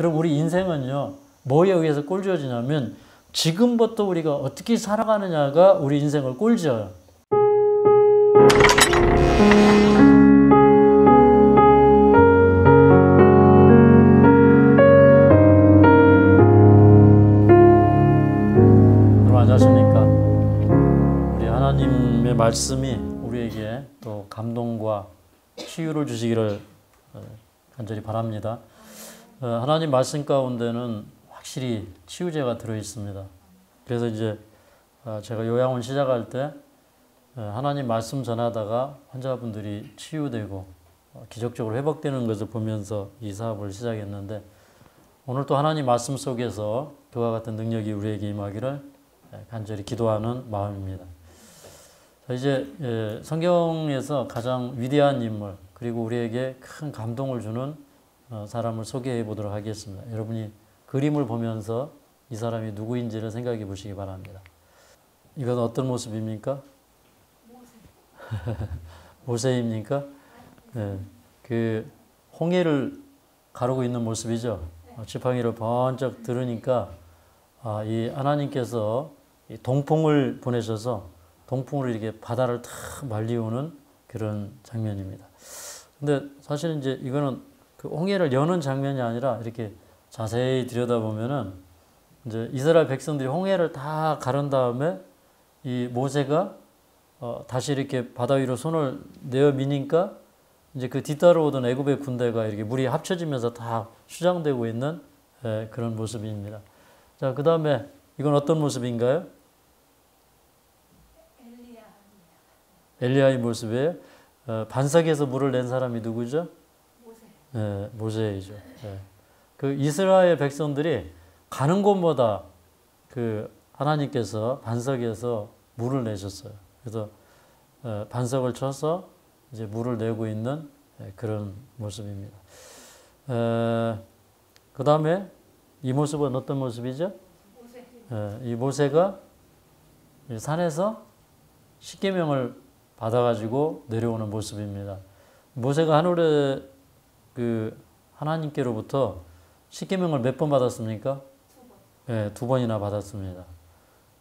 그럼 우리 인생은요, 뭐에 의해서 꼴지어지냐면 지금부터 우리가 어떻게 살아가느냐가 우리 인생을 꼴지어요. 여러분 안녕하십니까? 우리 하나님의 말씀이 우리에게 또 감동과 치유를 주시기를 간절히 바랍니다. 하나님 말씀 가운데는 확실히 치유제가 들어있습니다. 그래서 이제 제가 요양원 시작할 때 하나님 말씀 전하다가 환자분들이 치유되고 기적적으로 회복되는 것을 보면서 이 사업을 시작했는데, 오늘 또 하나님 말씀 속에서 그와 같은 능력이 우리에게 임하기를 간절히 기도하는 마음입니다. 자, 이제 성경에서 가장 위대한 인물, 그리고 우리에게 큰 감동을 주는 사람을 소개해 보도록 하겠습니다. 여러분이 그림을 보면서 이 사람이 누구인지를 생각해 보시기 바랍니다. 이건 어떤 모습입니까? 모세입니까? 네. 그 홍해를 가르고 있는 모습이죠. 지팡이를 번쩍 들으니까 이 하나님께서 이 동풍을 보내셔서 동풍으로 이렇게 바다를 탁 말리우는 그런 장면입니다. 근데 사실 이제 이거는 그 홍해를 여는 장면이 아니라 이렇게 자세히 들여다보면은 이제 이스라엘 백성들이 홍해를 다 가른 다음에 이 모세가 다시 이렇게 바다 위로 손을 내어 미니까 이제 그 뒤따라오던 애굽의 군대가 이렇게 물이 합쳐지면서 다 수장되고 있는 그런 모습입니다. 자, 그 다음에 이건 어떤 모습인가요? 엘리야의 모습이에요. 반석에서 물을 낸 사람이 누구죠? 모세. 모세이죠. 그 이스라엘 백성들이 가는 곳마다 그 하나님께서 반석에서 물을 내셨어요. 그래서 반석을 쳐서 이제 물을 내고 있는 그런 모습입니다. 그 다음에 이 모습은 어떤 모습이죠? 이 모세가 산에서 십계명을 받아가지고 내려오는 모습입니다. 모세가 하늘에 그 하나님께로부터 십계명을 몇 번 받았습니까? 두 번이나 받았습니다.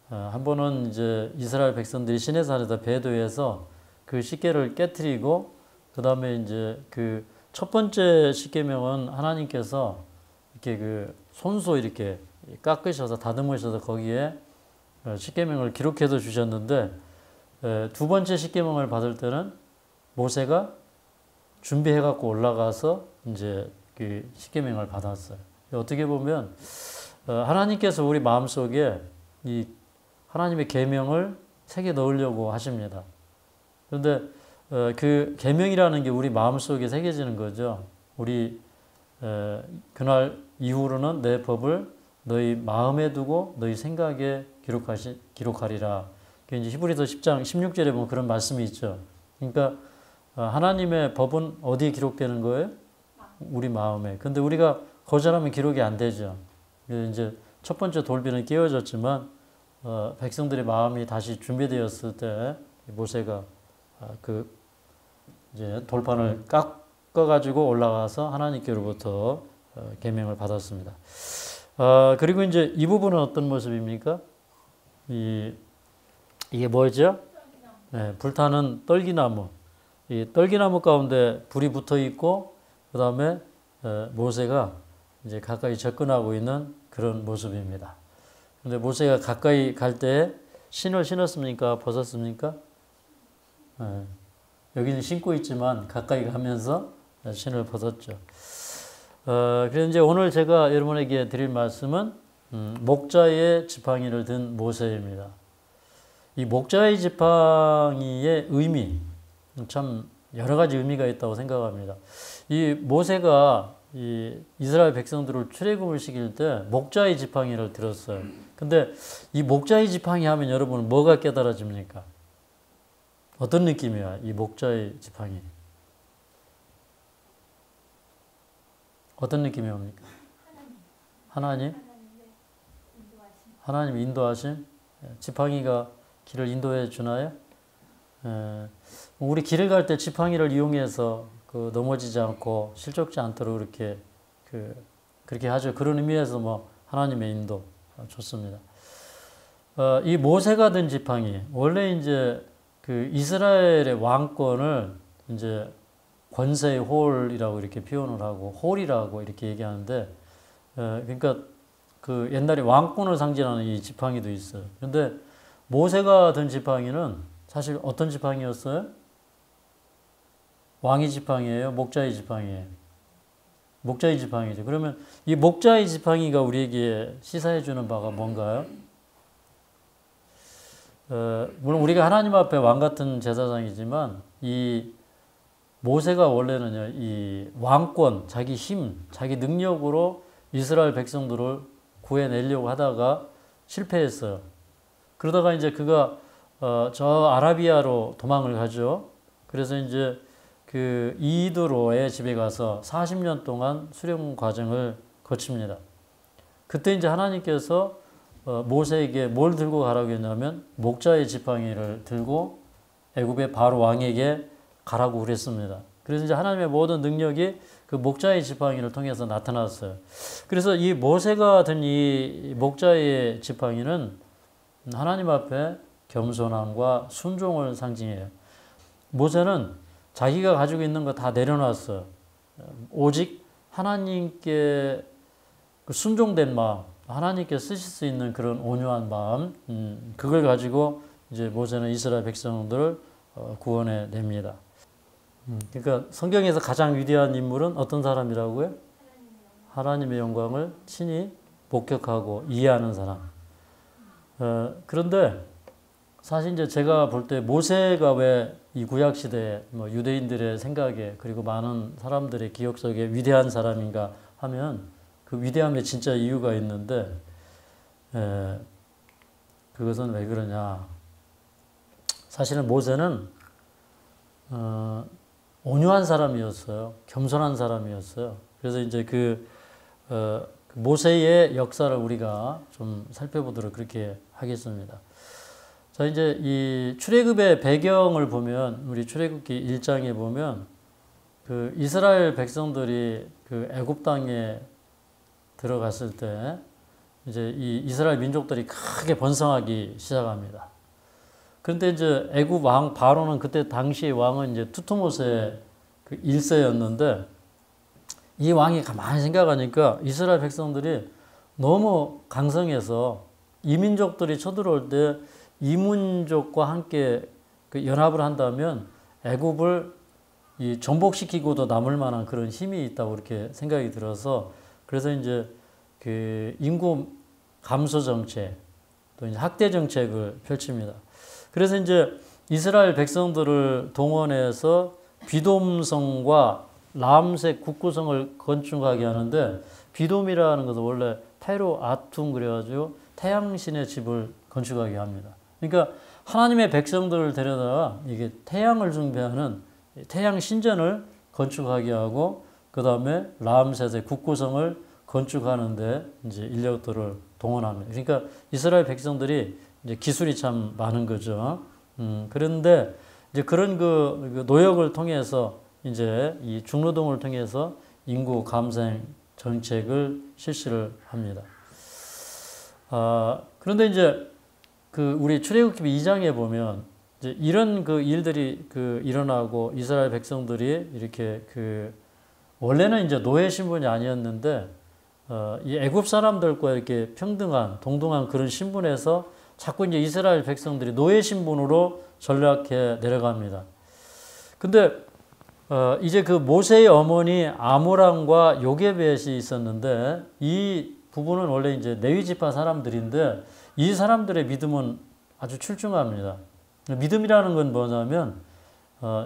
한 번은 이제 이스라엘 백성들이 시내산에서 배도해서 그 십계를 깨트리고, 그 다음에 이제 그 첫 번째 십계명은 하나님께서 이렇게 그 손수 이렇게 깎으셔서 다듬으셔서 거기에 십계명을 기록해서 주셨는데, 두 번째 십계명을 받을 때는 모세가 준비해 갖고 올라가서 이제 그 십계명을 받았어요. 어떻게 보면 하나님께서 우리 마음속에 이 하나님의 계명을 새겨 넣으려고 하십니다. 그런데 그 계명이라는 게 우리 마음속에 새겨지는 거죠. 우리 그날 이후로는 내 법을 너희 마음에 두고 너희 생각에 기록하리라. 이제 히브리서 10장 16절에 보면 그런 말씀이 있죠. 그러니까 하나님의 법은 어디에 기록되는 거예요? 우리 마음에. 근데 우리가 거절하면 기록이 안 되죠. 이제 첫 번째 돌비는 깨어졌지만 백성들의 마음이 다시 준비되었을 때 모세가 그 이제 돌판을 깎아가지고 올라가서 하나님께로부터 계명을 받았습니다. 그리고 이제 이 부분은 어떤 모습입니까? 이게 뭐죠? 불타는 떨기나무. 이 떨기나무 가운데 불이 붙어 있고, 그 다음에 모세가 이제 가까이 접근하고 있는 그런 모습입니다. 근데 모세가 가까이 갈 때 신을 신었습니까? 벗었습니까? 여기는 신고 있지만 가까이 가면서 신을 벗었죠. 그래서 이제 오늘 제가 여러분에게 드릴 말씀은 목자의 지팡이를 든 모세입니다. 이 목자의 지팡이의 의미, 참 여러 가지 의미가 있다고 생각합니다. 이 모세가 이 이스라엘 백성들을 출애굽을 시킬 때 목자의 지팡이를 들었어요. 근데 이 목자의 지팡이 하면 여러분 뭐가 깨달아집니까? 어떤 느낌이야, 이 목자의 지팡이? 어떤 느낌이 옵니까? 하나님? 하나님 인도하심? 지팡이가 길을 인도해 주나요? 우리 길을 갈 때 지팡이를 이용해서 넘어지지 않고 실족지 않도록 이렇게 그렇게 하죠. 그런 의미에서 뭐 하나님의 인도 좋습니다. 이 모세가 된 지팡이 원래 이제 그 이스라엘의 왕권을 이제 권세의 홀이라고 이렇게 표현을 하고 홀이라고 이렇게 얘기하는데 그러니까 그 옛날에 왕권을 상징하는 이 지팡이도 있어요. 그런데 모세가 든 지팡이는 사실 어떤 지팡이였어요? 왕의 지팡이예요? 목자의 지팡이예요? 목자의 지팡이죠. 그러면 이 목자의 지팡이가 우리에게 시사해 주는 바가 뭔가요? 물론 우리가 하나님 앞에 왕 같은 제사장이지만 이 모세가 원래는요, 이 왕권, 자기 힘, 자기 능력으로 이스라엘 백성들을 구해내려고 하다가 실패했어요. 그러다가 이제 그가 저 아라비아로 도망을 가죠. 그래서 이제 그 이드로의 집에 가서 40년 동안 수련 과정을 거칩니다. 그때 이제 하나님께서 모세에게 뭘 들고 가라고 했냐면 목자의 지팡이를 들고 애굽의 바로 왕에게 가라고 그랬습니다. 그래서 이제 하나님의 모든 능력이 그 목자의 지팡이를 통해서 나타났어요. 그래서 이 모세가 든 이 목자의 지팡이는 하나님 앞에 겸손함과 순종을 상징해요. 모세는 자기가 가지고 있는 거 다 내려놨어요. 오직 하나님께 순종된 마음, 하나님께 쓰실 수 있는 그런 온유한 마음, 그걸 가지고 이제 모세는 이스라엘 백성들을 구원해 냅니다. 그러니까 성경에서 가장 위대한 인물은 어떤 사람이라고요? 하나님의 영광을 친히 목격하고 이해하는 사람. 그런데 사실 이제 제가 볼 때 모세가 왜 이 구약 시대에 뭐 유대인들의 생각에 그리고 많은 사람들의 기억 속에 위대한 사람인가 하면 그 위대함에 진짜 이유가 있는데 그것은 왜 그러냐? 사실은 모세는 온유한 사람이었어요. 겸손한 사람이었어요. 그래서 이제 그 모세의 역사를 우리가 좀 살펴보도록 그렇게 하겠습니다. 자, 이제 이 출애굽의 배경을 보면 우리 출애굽기 1장에 보면 그 이스라엘 백성들이 그 애굽 땅에 들어갔을 때 이제 이 이스라엘 민족들이 크게 번성하기 시작합니다. 그런데 이제 애굽 왕 바로는 그때 당시 왕은 이제 투트모세 그 1세였는데 이 왕이 가만히 생각하니까 이스라엘 백성들이 너무 강성해서 이민족들이 쳐들어올 때 이민족과 함께 그 연합을 한다면 애굽을 이 정복시키고도 남을 만한 그런 힘이 있다고 이렇게 생각이 들어서 그래서 이제 그 인구 감소 정책 또 이제 학대 정책을 펼칩니다. 그래서 이제 이스라엘 백성들을 동원해서 비돔성과 람색 국구성을 건축하게 하는데 비돔이라는 것은 원래 페로 아툼 그래가지고 태양신의 집을 건축하게 합니다. 그러니까 하나님의 백성들을 데려다가 이게 태양을 숭배하는 태양 신전을 건축하게 하고 그 다음에 람셋의 국구성을 건축하는데 이제 인력들을 동원합니다. 그러니까 이스라엘 백성들이 이제 기술이 참 많은 거죠. 그런데 이제 그런 그 노력을 통해서 이제 이 중노동을 통해서 인구 감생 정책을 실시를 합니다. 그런데 이제 그 우리 출애굽기 2장에 보면 이제 이런 그 일들이 그 일어나고 이스라엘 백성들이 이렇게 그 원래는 이제 노예 신분이 아니었는데 이 애굽 사람들과 이렇게 평등한 동등한 그런 신분에서 자꾸 이제 이스라엘 백성들이 노예 신분으로 전락해 내려갑니다. 근데 이제 그 모세의 어머니 아므람과 요게벳이 있었는데 이 부부는 원래 이제 레위 지파 사람들인데 이 사람들의 믿음은 아주 출중합니다. 믿음이라는 건 뭐냐면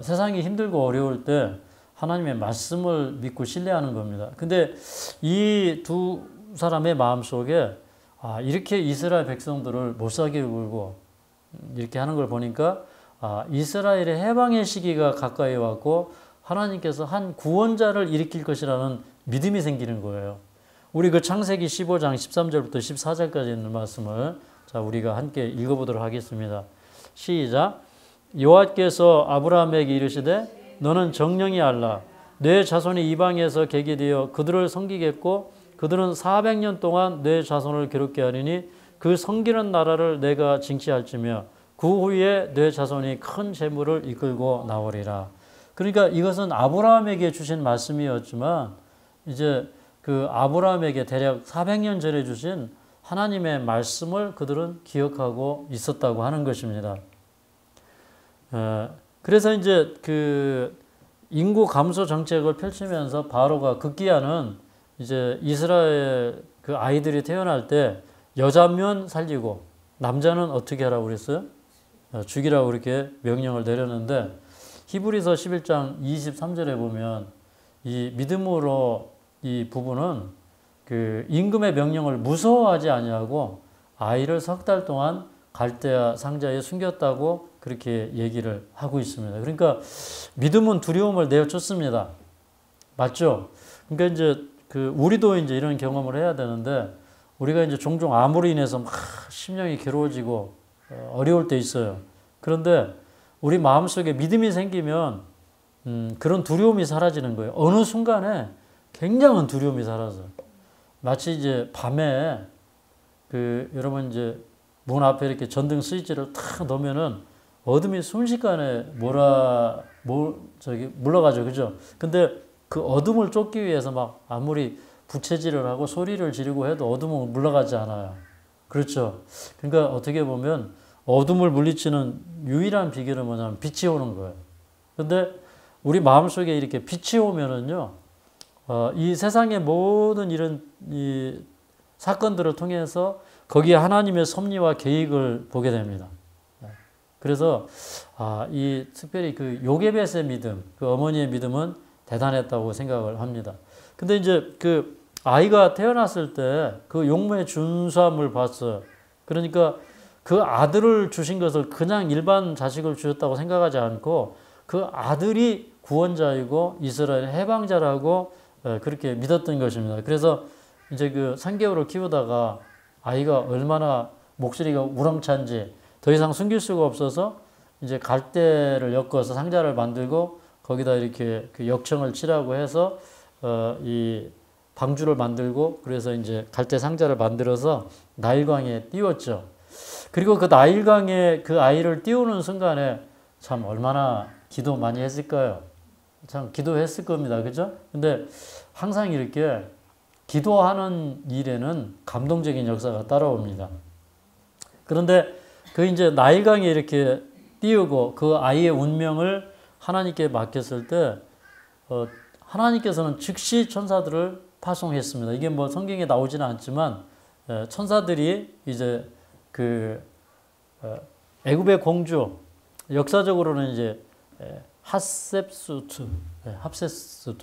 세상이 힘들고 어려울 때 하나님의 말씀을 믿고 신뢰하는 겁니다. 근데 이 두 사람의 마음속에 이렇게 이스라엘 백성들을 못살게 굴고 이렇게 하는 걸 보니까 이스라엘의 해방의 시기가 가까이 왔고 하나님께서 한 구원자를 일으킬 것이라는 믿음이 생기는 거예요. 우리 그 창세기 15장 13절부터 14절까지 있는 말씀을 자 우리가 함께 읽어보도록 하겠습니다. 시작. 여호와께서 아브라함에게 이르시되 너는 정령이 알라 내 자손이 이방에서 개게 되어 그들을 섬기겠고 그들은 400년 동안 내 자손을 괴롭게 하리니 그 섬기는 나라를 내가 징치할지며 그 후에 내 자손이 큰 재물을 이끌고 나오리라. 그러니까 이것은 아브라함에게 주신 말씀이었지만 이제 그 아브라함에게 대략 400년 전에 주신 하나님의 말씀을 그들은 기억하고 있었다고 하는 것입니다. 그래서 이제 그 인구 감소 정책을 펼치면서 바로가 급기야는 이제 이스라엘 그 아이들이 태어날 때 여자면 살리고 남자는 어떻게 하라고 그랬어요? 죽이라고 그렇게 명령을 내렸는데 히브리서 11장 23절에 보면 이 믿음으로 이 부부는 그 임금의 명령을 무서워하지 아니하고 아이를 석 달 동안 갈대아 상자에 숨겼다고 그렇게 얘기를 하고 있습니다. 그러니까 믿음은 두려움을 내어쫓습니다. 맞죠? 그러니까 이제 그 우리도 이제 이런 경험을 해야 되는데 우리가 이제 종종 암으로 인해서 막 심령이 괴로워지고 어려울 때 있어요. 그런데 우리 마음속에 믿음이 생기면 그런 두려움이 사라지는 거예요. 어느 순간에 굉장한 두려움이 사라져요. 마치 이제 밤에 그 여러분 이제 문 앞에 이렇게 전등 스위치를 탁 놓으면은 어둠이 순식간에 물러가죠. 그죠? 근데 그 어둠을 쫓기 위해서 막 아무리 부채질을 하고 소리를 지르고 해도 어둠은 물러가지 않아요. 그렇죠? 그러니까 어떻게 보면 어둠을 물리치는 유일한 비결은 뭐냐면 빛이 오는 거예요. 근데 우리 마음속에 이렇게 빛이 오면은요, 이 세상의 모든 이런 이 사건들을 통해서 거기에 하나님의 섭리와 계획을 보게 됩니다. 그래서 이 특별히 그 요게벳의 믿음, 그 어머니의 믿음은 대단했다고 생각을 합니다. 근데 이제 그 아이가 태어났을 때 그 용모의 준수함을 봤어요. 그러니까 그 아들을 주신 것을 그냥 일반 자식을 주셨다고 생각하지 않고 그 아들이 구원자이고 이스라엘 해방자라고 그렇게 믿었던 것입니다. 그래서 이제 그 3개월을 키우다가 아이가 얼마나 목소리가 우렁찬지 더 이상 숨길 수가 없어서 이제 갈대를 엮어서 상자를 만들고 거기다 이렇게 그 역청을 칠하고 해서 이 방주를 만들고 그래서 이제 갈대 상자를 만들어서 나일강에 띄웠죠. 그리고 그 나일강에 그 아이를 띄우는 순간에 참 얼마나 기도 많이 했을까요? 참 기도했을 겁니다. 그죠? 근데 항상 이렇게 기도하는 일에는 감동적인 역사가 따라옵니다. 그런데 그 이제 나일강에 이렇게 띄우고 그 아이의 운명을 하나님께 맡겼을 때 하나님께서는 즉시 천사들을 파송했습니다. 이게 뭐 성경에 나오지는 않지만 천사들이 이제 그 애굽의 공주 역사적으로는 이제 핫셉수트,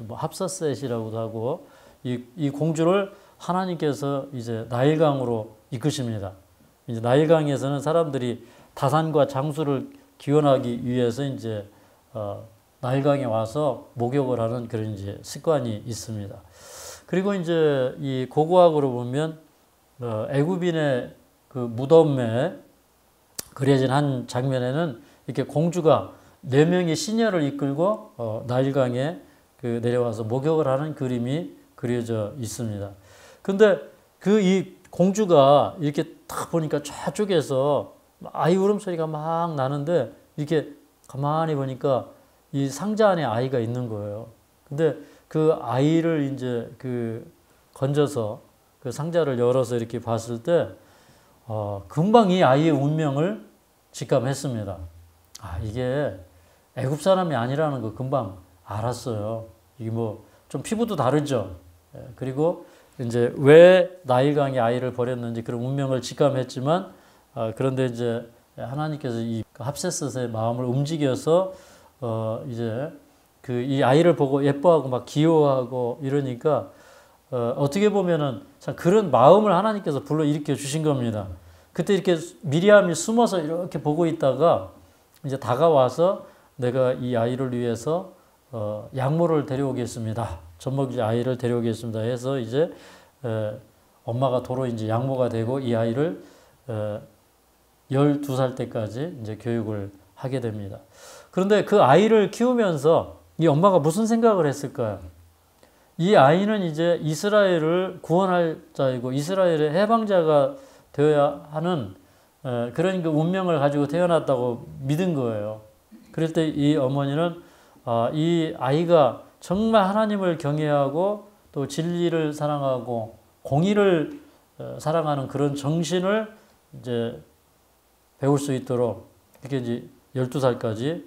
뭐 합사셋이라고도 하고 이 공주를 하나님께서 이제 나일강으로 이끄십니다. 이제 나일강에서는 사람들이 다산과 장수를 기원하기 위해서 이제 나일강에 와서 목욕을 하는 그런 이제 습관이 있습니다. 그리고 이제 이 고고학으로 보면 애굽인의 그 무덤에 그려진 한 장면에는 이렇게 공주가 4명의 시녀를 이끌고 나일강에 그 내려와서 목욕을 하는 그림이 그려져 있습니다. 근데 그 이 공주가 이렇게 딱 보니까 저쪽에서 아이 울음소리가 막 나는데 이렇게 가만히 보니까 이 상자 안에 아이가 있는 거예요. 근데 그 아이를 이제 그 건져서 그 상자를 열어서 이렇게 봤을 때 금방 이 아이의 운명을 직감했습니다. 이게 애굽 사람이 아니라는 거 금방 알았어요. 이게 뭐 좀 피부도 다르죠. 그리고 이제 왜 나일강에 아이를 버렸는지 그런 운명을 직감했지만 그런데 이제 하나님께서 이 합세셋의 마음을 움직여서 이제 그 이 아이를 보고 예뻐하고 막 귀여워하고 이러니까 어떻게 보면은 참 그런 마음을 하나님께서 불러 일으켜 주신 겁니다. 그때 이렇게 미리암이 숨어서 이렇게 보고 있다가 이제 다가와서 내가 이 아이를 위해서 양모를 데려오겠습니다. 젖먹이 아이를 데려오겠습니다. 해서 이제 엄마가 도로 이제 양모가 되고 이 아이를 12살 때까지 이제 교육을 하게 됩니다. 그런데 그 아이를 키우면서 이 엄마가 무슨 생각을 했을까요? 이 아이는 이제 이스라엘을 구원할 자이고 이스라엘의 해방자가 되어야 하는 그런 그 운명을 가지고 태어났다고 믿은 거예요. 그럴 때 이 어머니는 이 아이가 정말 하나님을 경외하고 또 진리를 사랑하고 공의를 사랑하는 그런 정신을 이제 배울 수 있도록 이렇게 이제 12살까지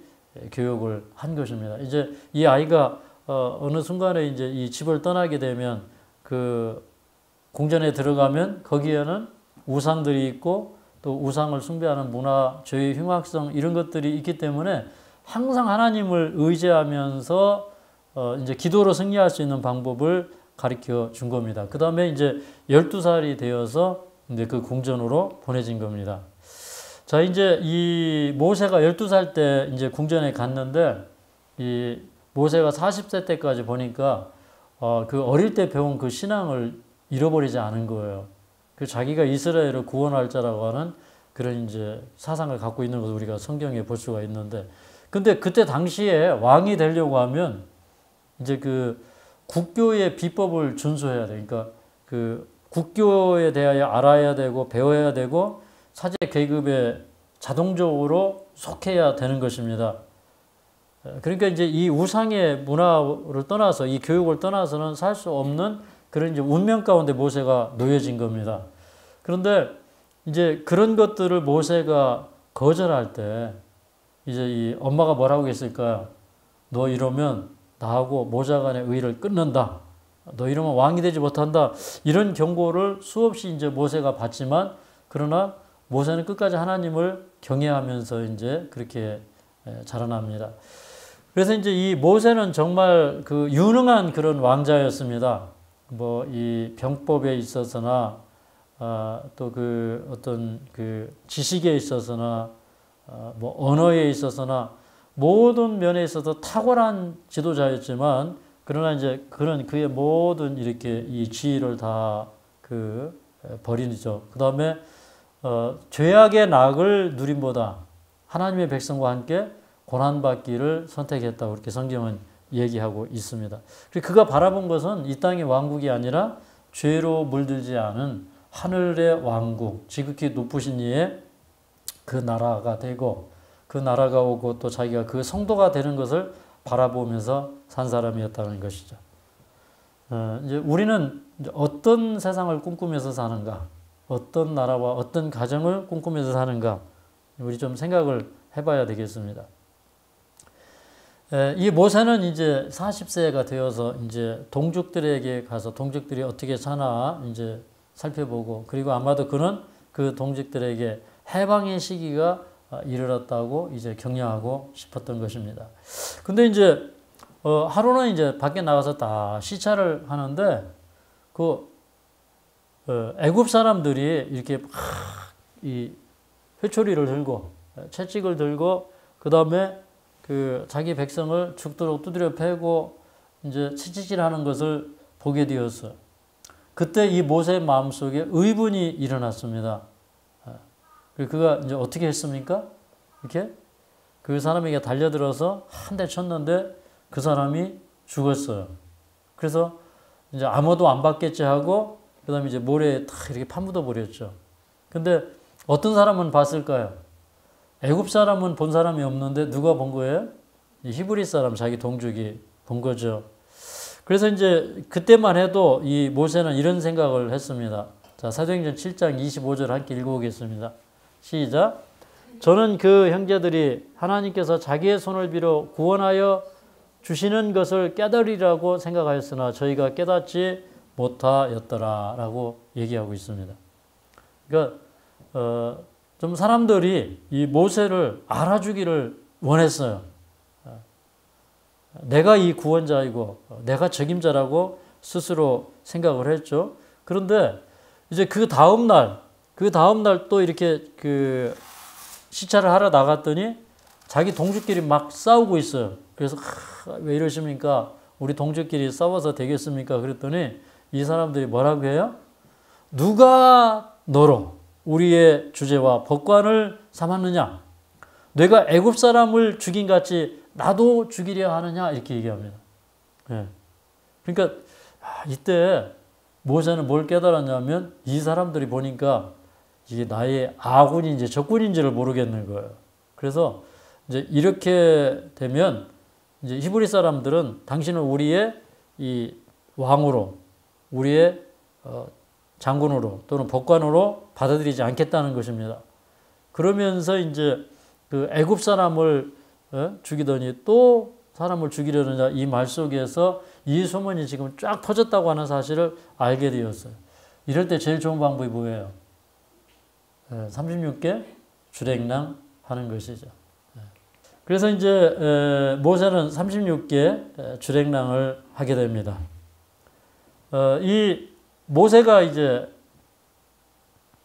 교육을 한 것입니다. 이제 이 아이가 어느 순간에 이제 이 집을 떠나게 되면 그 궁전에 들어가면 거기에는 우상들이 있고 또 우상을 숭배하는 문화, 죄의 흉악성 이런 것들이 있기 때문에 항상 하나님을 의지하면서 이제 기도로 승리할 수 있는 방법을 가르쳐 준 겁니다. 그 다음에 이제 12살이 되어서 이제 그 궁전으로 보내진 겁니다. 자, 이제 이 모세가 12살 때 이제 궁전에 갔는데 이 모세가 40세 때까지 보니까 그 어릴 때 배운 그 신앙을 잃어버리지 않은 거예요. 그 자기가 이스라엘을 구원할 자라고 하는 그런 이제 사상을 갖고 있는 것을 우리가 성경에 볼 수가 있는데, 근데 그때 당시에 왕이 되려고 하면 이제 그 국교의 비법을 준수해야 돼. 그러니까 그 국교에 대하여 알아야 되고 배워야 되고 사제 계급에 자동적으로 속해야 되는 것입니다. 그러니까 이제 이 우상의 문화를 떠나서 이 교육을 떠나서는 살 수 없는 그런 이제 운명 가운데 모세가 놓여진 겁니다. 그런데 이제 그런 것들을 모세가 거절할 때 이제 이 엄마가 뭐라고 했을까요? 너 이러면 나하고 모자 간의 의를 끊는다. 너 이러면 왕이 되지 못한다. 이런 경고를 수없이 이제 모세가 받지만 그러나 모세는 끝까지 하나님을 경외하면서 이제 그렇게 자라납니다. 그래서 이제 이 모세는 정말 그 유능한 그런 왕자였습니다. 뭐 이 병법에 있어서나 또 그 어떤 그 지식에 있어서나 뭐 언어에 있어서나 모든 면에 있어서 탁월한 지도자였지만 그러나 이제 그런 그의 모든 이렇게 이 지위를 다 그 버리죠. 그 다음에 죄악의 낙을 누림보다 하나님의 백성과 함께 고난받기를 선택했다고 이렇게 성경은 얘기하고 있습니다. 그가 바라본 것은 이 땅의 왕국이 아니라 죄로 물들지 않은 하늘의 왕국, 지극히 높으신 이의 그 나라가 되고 그 나라가 오고 또 자기가 그 성도가 되는 것을 바라보면서 산 사람이었다는 것이죠. 이제 우리는 이제 어떤 세상을 꿈꾸면서 사는가, 어떤 나라와 어떤 가정을 꿈꾸면서 사는가, 우리 좀 생각을 해봐야 되겠습니다. 이 모세는 이제 40세가 되어서 이제 동족들에게 가서 동족들이 어떻게 사나 이제 살펴보고, 그리고 아마도 그는 그 동족들에게 해방의 시기가 이르렀다고 이제 격려하고 싶었던 것입니다. 근데 이제 하루는 이제 밖에 나가서 다 시찰을 하는데 그 애굽 사람들이 이렇게 막 이 회초리를 들고 채찍을 들고 그 다음에 그 자기 백성을 죽도록 두드려 패고 이제 채찍질하는 것을 보게 되었어요. 그때 이 모세의 마음속에 의분이 일어났습니다. 그리고 그가 이제 어떻게 했습니까? 이렇게 그 사람에게 달려들어서 한 대 쳤는데 그 사람이 죽었어요. 그래서 이제 아무도 안 받겠지 하고 그다음에 이제 모래에 탁 이렇게 파묻어 버렸죠. 근데 어떤 사람은 봤을까요? 애굽 사람은 본 사람이 없는데 누가 본 거예요? 히브리 사람, 자기 동족이 본 거죠. 그래서 이제 그때만 해도 이 모세는 이런 생각을 했습니다. 자, 사도행전 7장 25절 함께 읽어보겠습니다. 시작. 저는 그 형제들이 하나님께서 자기의 손을 빌어 구원하여 주시는 것을 깨달으리라고 생각하였으나 저희가 깨닫지 못하였더라 라고 얘기하고 있습니다. 그러니까 좀 사람들이 이 모세를 알아주기를 원했어요. 내가 이 구원자이고 내가 책임자라고 스스로 생각을 했죠. 그런데 이제 그 다음날 또 이렇게 그 시찰을 하러 나갔더니 자기 동족끼리 막 싸우고 있어요. 그래서 왜 이러십니까? 우리 동족끼리 싸워서 되겠습니까? 그랬더니 이 사람들이 뭐라고 해요? 누가 너로 우리의 주제와 법관을 삼았느냐? 내가 애굽 사람을 죽인 같이 나도 죽이려 하느냐? 이렇게 얘기합니다. 예. 그러니까 이때 모세는 뭘 깨달았냐면 이 사람들이 보니까 이게 나의 아군인지 적군인지를 모르겠는 거예요. 그래서 이제 이렇게 되면 이제 히브리 사람들은 당신은 우리의 이 왕으로, 우리의 장군으로 또는 법관으로 받아들이지 않겠다는 것입니다. 그러면서 이제 그 애굽 사람을 죽이더니 또 사람을 죽이려느냐 이 말 속에서 이 소문이 지금 쫙 퍼졌다고 하는 사실을 알게 되었어요. 이럴 때 제일 좋은 방법이 뭐예요? 36개 주랭랑 하는 것이죠. 그래서 이제 모세는 36개 주랭랑을 하게 됩니다. 이 모세가 이제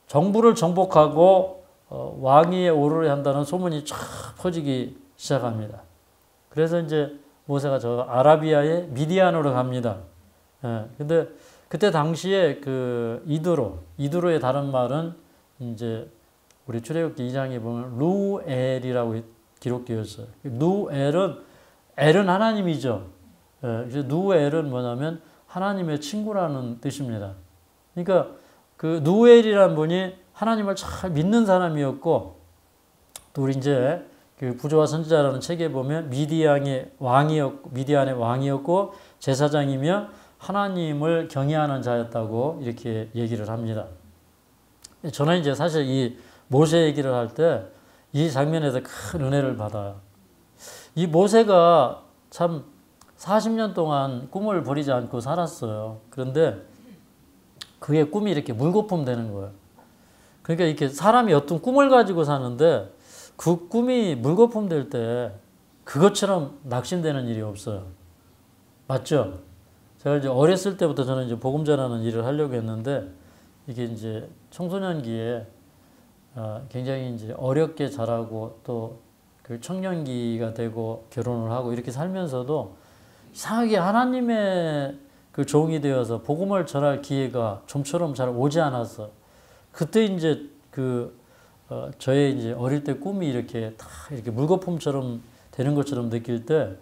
정부를 정복하고 왕위에 오르려 한다는 소문이 쫙 퍼지기 시작합니다. 그래서 이제 모세가 저 아라비아의 미디안으로 갑니다. 근데 그때 당시에 그 이드로의 다른 말은 이제 우리 출애굽기 2장에 보면 루엘이라고 기록되었어요. 엘은 하나님이죠. 누엘은 뭐냐면 하나님의 친구라는 뜻입니다. 그러니까 그 누엘이라는 분이 하나님을 잘 믿는 사람이었고, 또 우리 이제 그 부조와 선지자라는 책에 보면 미디안의 왕이었고 제사장이며 하나님을 경외하는 자였다고 이렇게 얘기를 합니다. 저는 이제 사실 이 모세 얘기를 할 때 이 장면에서 큰 은혜를 받아요. 이 모세가 참 40년 동안 꿈을 버리지 않고 살았어요. 그런데 그의 꿈이 이렇게 물거품 되는 거예요. 그러니까 이렇게 사람이 어떤 꿈을 가지고 사는데 그 꿈이 물거품 될 때 그것처럼 낙심되는 일이 없어요. 맞죠? 제가 이제 어렸을 때부터 저는 이제 복음 전하는 일을 하려고 했는데 이게 이제 청소년기에 굉장히 이제 어렵게 자라고 또 그 청년기가 되고 결혼을 하고 이렇게 살면서도 이상하게 하나님의 그 종이 되어서 복음을 전할 기회가 좀처럼 잘 오지 않았어. 그때 이제 저의 이제 어릴 때 꿈이 이렇게 다 이렇게 물거품처럼 되는 것처럼 느낄 때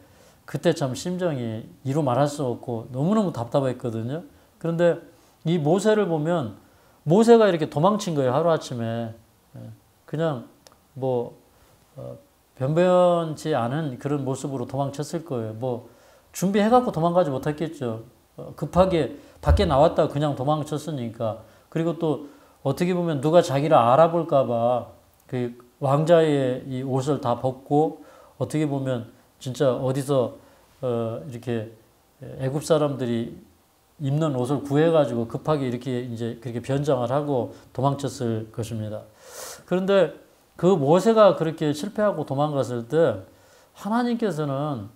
그때 참 심정이 이루 말할 수 없고 너무너무 답답했거든요. 그런데 이 모세를 보면 모세가 이렇게 도망친 거예요. 하루아침에. 그냥 변변치 않은 그런 모습으로 도망쳤을 거예요. 준비해갖고 도망가지 못했겠죠. 급하게 밖에 나왔다가 그냥 도망쳤으니까. 그리고 또 어떻게 보면 누가 자기를 알아볼까봐 그 왕자의 이 옷을 다 벗고 어떻게 보면 진짜 어디서 이렇게 애굽 사람들이 입는 옷을 구해가지고 급하게 이렇게 이제 그렇게 변장을 하고 도망쳤을 것입니다. 그런데 그 모세가 그렇게 실패하고 도망갔을 때 하나님께서는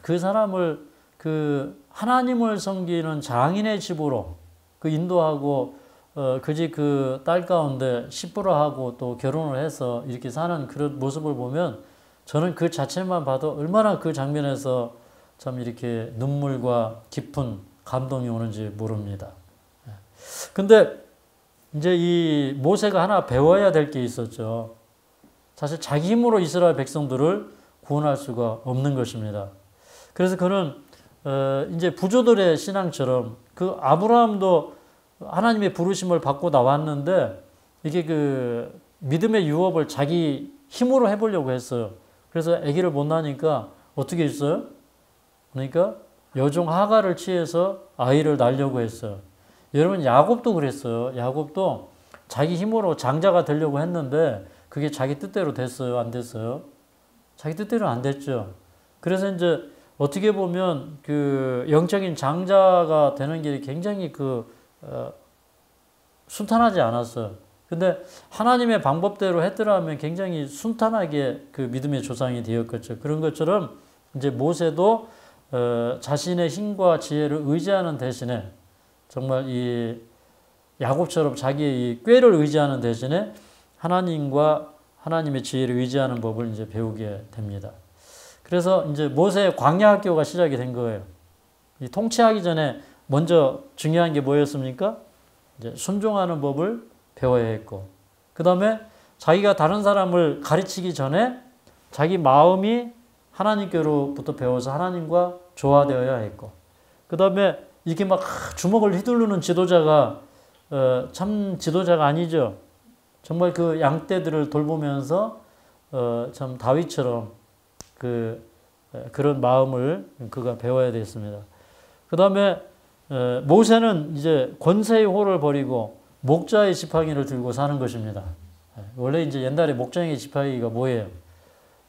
그 사람을 그 하나님을 섬기는 장인의 집으로 그 인도하고 그 집 그 딸 가운데 시부라하고 또 결혼을 해서 이렇게 사는 그런 모습을 보면 저는 그 자체만 봐도 얼마나 그 장면에서 참 이렇게 눈물과 깊은 감동이 오는지 모릅니다. 근데 이제 이 모세가 하나 배워야 될 게 있었죠. 사실 자기 힘으로 이스라엘 백성들을 구원할 수가 없는 것입니다. 그래서 그는 이제 부조들의 신앙처럼 그 아브라함도 하나님의 부르심을 받고 나왔는데 이게 그 믿음의 유업을 자기 힘으로 해보려고 했어요. 그래서 아기를 못 낳으니까 어떻게 했어요? 그러니까 여종 하가를 취해서 아이를 낳으려고 했어요. 여러분 야곱도 그랬어요. 야곱도 자기 힘으로 장자가 되려고 했는데 그게 자기 뜻대로 됐어요? 안 됐어요? 자기 뜻대로 안 됐죠. 그래서 이제 어떻게 보면 그 영적인 장자가 되는 길이 굉장히 순탄하지 않았어요. 근데 하나님의 방법대로 했더라면 굉장히 순탄하게 그 믿음의 조상이 되었겠죠. 그런 것처럼 이제 모세도 자신의 힘과 지혜를 의지하는 대신에 정말 이 야곱처럼 자기의 이 꾀를 의지하는 대신에 하나님과 하나님의 지혜를 의지하는 법을 이제 배우게 됩니다. 그래서 이제 모세의 광야 학교가 시작이 된 거예요. 이 통치하기 전에 먼저 중요한 게 뭐였습니까? 이제 순종하는 법을 배워야 했고, 그 다음에 자기가 다른 사람을 가르치기 전에 자기 마음이 하나님께로부터 배워서 하나님과 조화되어야 했고, 그 다음에 이렇게 막 주먹을 휘두르는 지도자가 참 지도자가 아니죠. 정말 그 양떼들을 돌보면서 참 다윗처럼 그런 마음을 그가 배워야 됐습니다. 그 다음에 모세는 이제 권세의 호를 버리고 목자의 지팡이를 들고 사는 것입니다. 원래 이제 옛날에 목장의 지팡이가 뭐예요?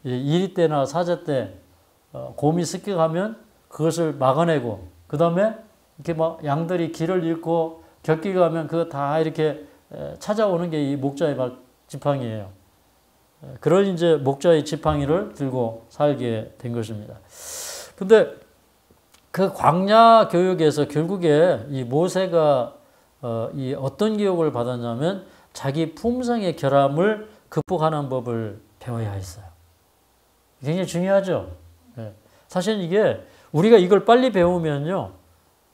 이리 때나 사제 때 곰이 습격하면 그것을 막아내고, 그 다음에 이렇게 막 양들이 길을 잃고 곁길 가면 그거 다 이렇게 찾아오는 게 이 목자의 지팡이예요. 그런 이제 목자의 지팡이를 들고 살게 된 것입니다. 근데 그 광야 교육에서 결국에 이 모세가 이 어떤 교육을 받았냐면 자기 품성의 결함을 극복하는 법을 배워야 했어요. 굉장히 중요하죠. 사실 이게 우리가 이걸 빨리 배우면요,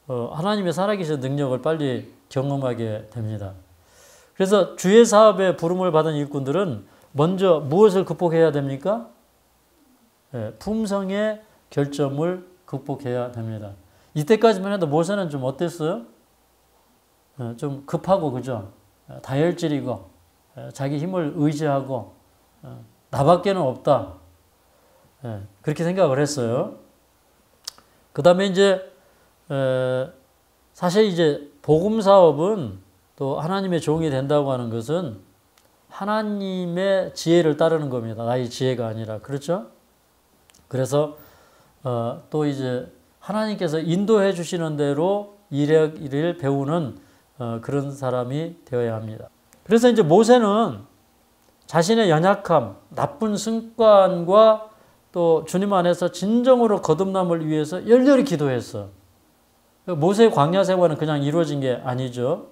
하나님의 살아계신 능력을 빨리 경험하게 됩니다. 그래서 주의 사업에 부름을 받은 일꾼들은 먼저 무엇을 극복해야 됩니까? 품성의 결점을 극복해야 됩니다. 이때까지만 해도 모세는 좀 어땠어요? 좀 급하고, 그죠? 다혈질이고, 자기 힘을 의지하고, 나밖에는 없다. 그렇게 생각을 했어요. 그 다음에 이제, 사실 이제 복음 사업은 또 하나님의 종이 된다고 하는 것은 하나님의 지혜를 따르는 겁니다. 나의 지혜가 아니라. 그렇죠? 그래서 또 이제 하나님께서 인도해 주시는 대로 일을 배우는 그런 사람이 되어야 합니다. 그래서 이제 모세는 자신의 연약함, 나쁜 습관과 또 주님 안에서 진정으로 거듭남을 위해서 열렬히 기도했어. 모세의 광야 생활은 그냥 이루어진 게 아니죠.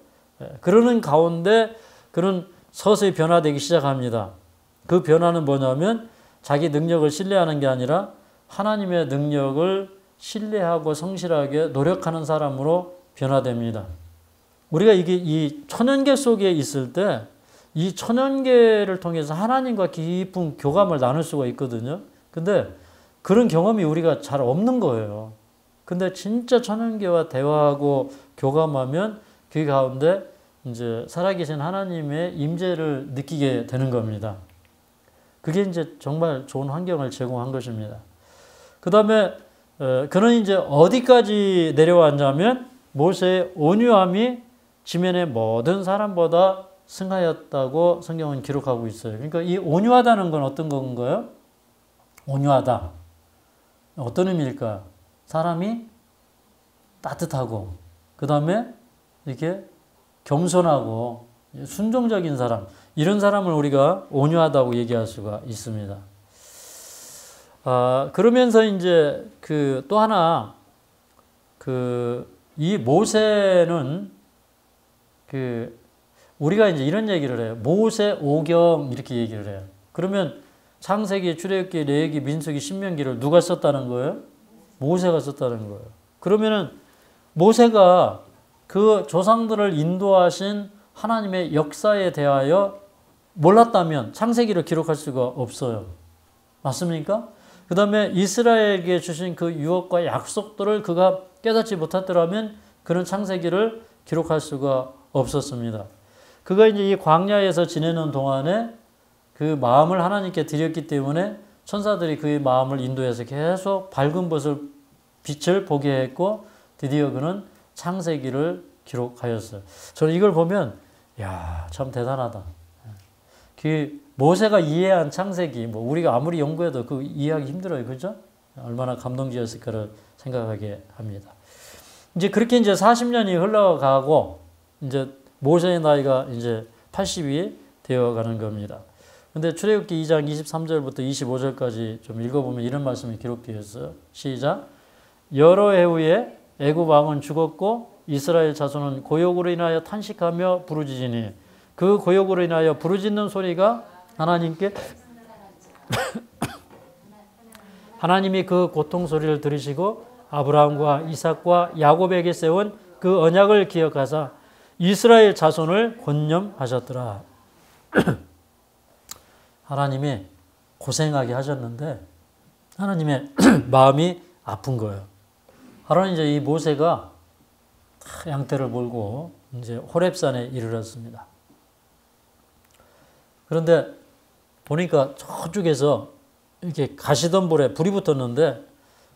그러는 가운데 그는 서서히 변화되기 시작합니다. 그 변화는 뭐냐면 자기 능력을 신뢰하는 게 아니라 하나님의 능력을 신뢰하고 성실하게 노력하는 사람으로 변화됩니다. 우리가 이 천연계 속에 있을 때 이 천연계를 통해서 하나님과 깊은 교감을 나눌 수가 있거든요. 근데 그런 경험이 우리가 잘 없는 거예요. 근데 진짜 천연계와 대화하고 교감하면 그 가운데 이제 살아계신 하나님의 임재를 느끼게 되는 겁니다. 그게 이제 정말 좋은 환경을 제공한 것입니다. 그 다음에 그는 이제 어디까지 내려왔냐면 모세의 온유함이 지면의 모든 사람보다 승하였다고 성경은 기록하고 있어요. 그러니까 이 온유하다는 건 어떤 건가요? 온유하다. 어떤 의미일까? 사람이 따뜻하고, 그 다음에 이렇게 겸손하고 순종적인 사람, 이런 사람을 우리가 온유하다고 얘기할 수가 있습니다. 그러면서 이제 또 하나, 이 모세는 우리가 이제 이런 얘기를 해요. 모세 오경 이렇게 얘기를 해요. 그러면 창세기, 출애굽기, 레위기, 민수기, 신명기를 누가 썼다는 거예요? 모세가 썼다는 거예요. 그러면은 모세가 그 조상들을 인도하신 하나님의 역사에 대하여 몰랐다면 창세기를 기록할 수가 없어요. 맞습니까? 그 다음에 이스라엘에게 주신 그 유업과 약속들을 그가 깨닫지 못했더라면 그는 창세기를 기록할 수가 없었습니다. 그가 이제 이 광야에서 지내는 동안에 그 마음을 하나님께 드렸기 때문에 천사들이 그의 마음을 인도해서 계속 밝은 빛을 보게 했고 드디어 그는 창세기를 기록하였어요. 저는 이걸 보면 참 대단하다. 그 모세가 이해한 창세기, 우리가 아무리 연구해도 그 이해하기 힘들어요. 그죠? 얼마나 감동적이었을까를 생각하게 합니다. 이제 그렇게 이제 40년이 흘러가고 이제 모세의 나이가 이제 80이 되어가는 겁니다. 근데 출애굽기 2장 23절부터 25절까지 좀 읽어보면 이런 말씀이 기록되어 있어요. 시작. 여러 해 후에 애굽 왕은 죽었고 이스라엘 자손은 고욕으로 인하여 탄식하며 부르짖으니 그 고욕으로 인하여 부르짖는 소리가 하나님께 하나님이 그 고통 소리를 들으시고 아브라함과 이삭과 야곱에게 세운 그 언약을 기억하사 이스라엘 자손을 권념하셨더라. 하나님이 고생하게 하셨는데 하나님의 마음이 아픈 거예요. 하나님 이제 이 모세가 다 양떼를 몰고 이제 호렙산에 이르렀습니다. 그런데 보니까 저쪽에서 이렇게 가시덤불에 불이 붙었는데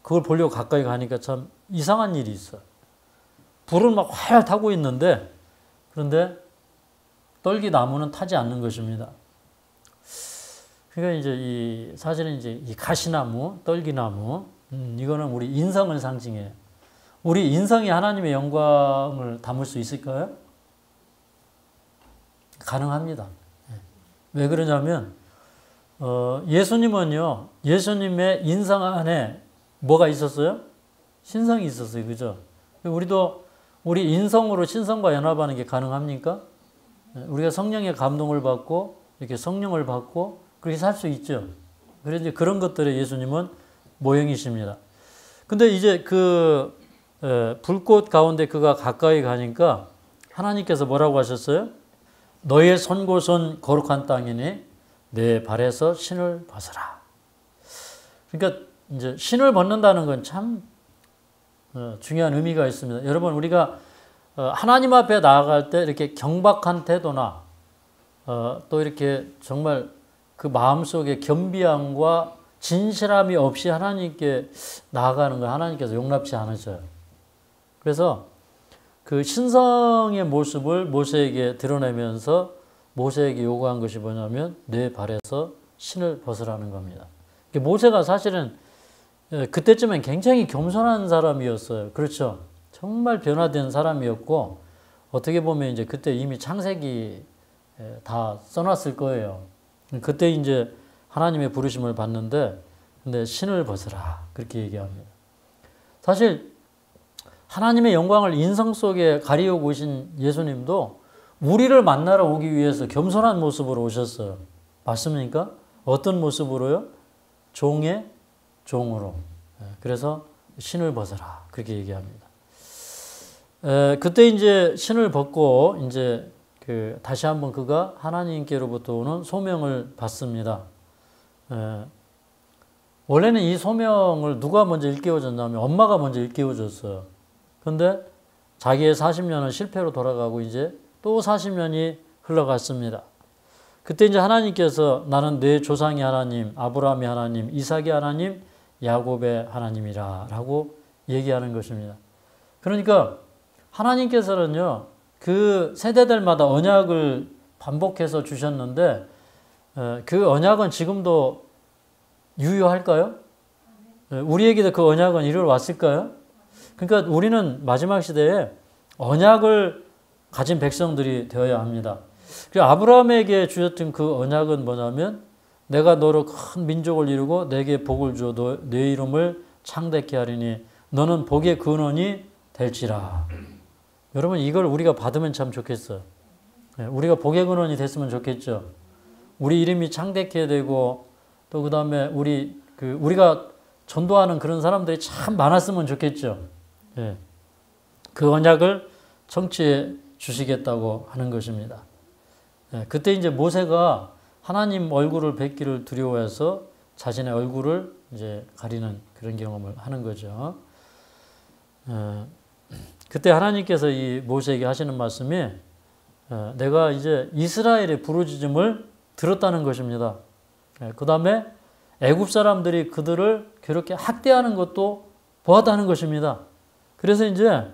그걸 보려고 가까이 가니까 참 이상한 일이 있어. 불은 막 활활 타고 있는데 그런데 떨기 나무는 타지 않는 것입니다. 그러니까 이제 사실은 이제 이 가시나무, 떨기나무, 이거는 우리 인성을 상징해요. 우리 인성이 하나님의 영광을 담을 수 있을까요? 가능합니다. 왜 그러냐면 예수님은요, 예수님의 인성 안에 뭐가 있었어요? 신성이 있었어요. 그죠? 우리도 우리 인성으로 신성과 연합하는 게 가능합니까? 우리가 성령의 감동을 받고 이렇게 성령을 받고 그렇게 살 수 있죠. 그래서 이제 그런 것들에 예수님은 모형이십니다. 근데 이제 그 불꽃 가운데 그가 가까이 가니까 하나님께서 뭐라고 하셨어요? 너의 선 곳은 거룩한 땅이니 내 발에서 신을 벗어라. 그러니까 이제 신을 벗는다는 건 참 중요한 의미가 있습니다. 여러분, 우리가 하나님 앞에 나아갈 때 이렇게 경박한 태도나 또 이렇게 정말 그 마음속에 겸비함과 진실함이 없이 하나님께 나아가는 걸 하나님께서 용납치 않으셔요. 그래서 그 신성의 모습을 모세에게 드러내면서 모세에게 요구한 것이 뭐냐면 내 발에서 신을 벗으라는 겁니다. 모세가 사실은 그때쯤엔 굉장히 겸손한 사람이었어요. 그렇죠? 정말 변화된 사람이었고 어떻게 보면 이제 그때 이미 창세기 다 써놨을 거예요. 그때 이제 하나님의 부르심을 받는데 근데 신을 벗으라 그렇게 얘기합니다. 사실 하나님의 영광을 인성 속에 가리우고 오신 예수님도 우리를 만나러 오기 위해서 겸손한 모습으로 오셨어요. 맞습니까? 어떤 모습으로요? 종의 종으로. 그래서 신을 벗어라 그렇게 얘기합니다. 그때 이제 신을 벗고 이제 다시 한번 그가 하나님께로부터 오는 소명을 받습니다. 원래는 이 소명을 누가 먼저 일깨워줬냐면 엄마가 먼저 일깨워줬어요. 그런데 자기의 40년은 실패로 돌아가고 이제 또 40년이 흘러갔습니다. 그때 이제 하나님께서 나는 내 조상의 하나님, 아브라함의 하나님, 이삭의 하나님, 야곱의 하나님이라 라고 얘기하는 것입니다. 그러니까 하나님께서는요, 그 세대들마다 언약을 반복해서 주셨는데 그 언약은 지금도 유효할까요? 우리에게도 그 언약은 이루어왔을까요? 그러니까 우리는 마지막 시대에 언약을 가진 백성들이 되어야 합니다. 아브라함에게 주셨던 그 언약은 뭐냐면 내가 너로 큰 민족을 이루고 내게 복을 주어 내 이름을 창대케 하리니 너는 복의 근원이 될지라. 여러분 이걸 우리가 받으면 참 좋겠어요. 우리가 복의 근원이 됐으면 좋겠죠. 우리 이름이 창대케 되고 또 그 다음에 우리가 전도하는 그런 사람들이 참 많았으면 좋겠죠. 그 언약을 성취해 주시겠다고 하는 것입니다. 그때 이제 모세가 하나님 얼굴을 뵙기를 두려워해서 자신의 얼굴을 이제 가리는 그런 경험을 하는 거죠. 그때 하나님께서 이 모세에게 하시는 말씀이 내가 이제 이스라엘의 부르짖음을 들었다는 것입니다. 그 다음에 애굽 사람들이 그들을 그렇게 학대하는 것도 보았다는 것입니다. 그래서 이제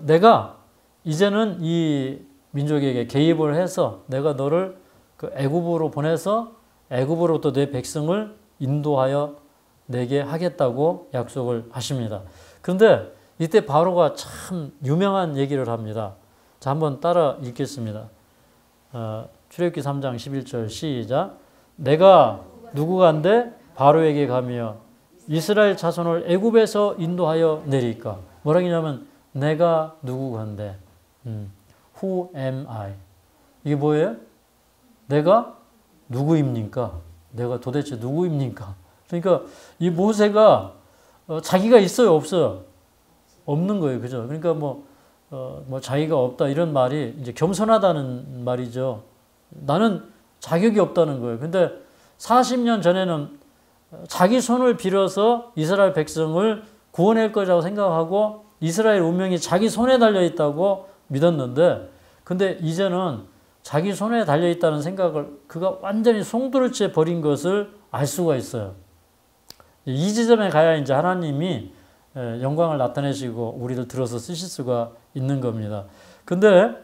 내가 이제는 이 민족에게 개입을 해서 내가 너를 그 애굽으로 보내서 애굽으로부터 내 백성을 인도하여 내게 하겠다고 약속을 하십니다. 그런데 이때 바로가 참 유명한 얘기를 합니다. 자, 한번 따라 읽겠습니다. 출애굽기 3장 11절 시작. 내가 누구간데 바로에게 가며 이스라엘 자손을 애굽에서 인도하여 내릴까. 뭐라고 하냐면 내가 누구간데 Who am I? 이게 뭐예요? 내가 누구입니까? 내가 도대체 누구입니까? 그러니까 이 모세가 자기가 있어요, 없어요? 없는 거예요, 그죠? 그러니까 뭐 자기가 없다 이런 말이 이제 겸손하다는 말이죠. 나는 자격이 없다는 거예요. 근데 40년 전에는 자기 손을 빌어서 이스라엘 백성을 구원할 거라고 생각하고 이스라엘 운명이 자기 손에 달려 있다고 믿었는데, 근데 이제는 자기 손에 달려 있다는 생각을 그가 완전히 송두리째 버린 것을 알 수가 있어요. 이 지점에 가야 이제 하나님이 영광을 나타내시고 우리를 들어서 쓰실 수가 있는 겁니다. 근데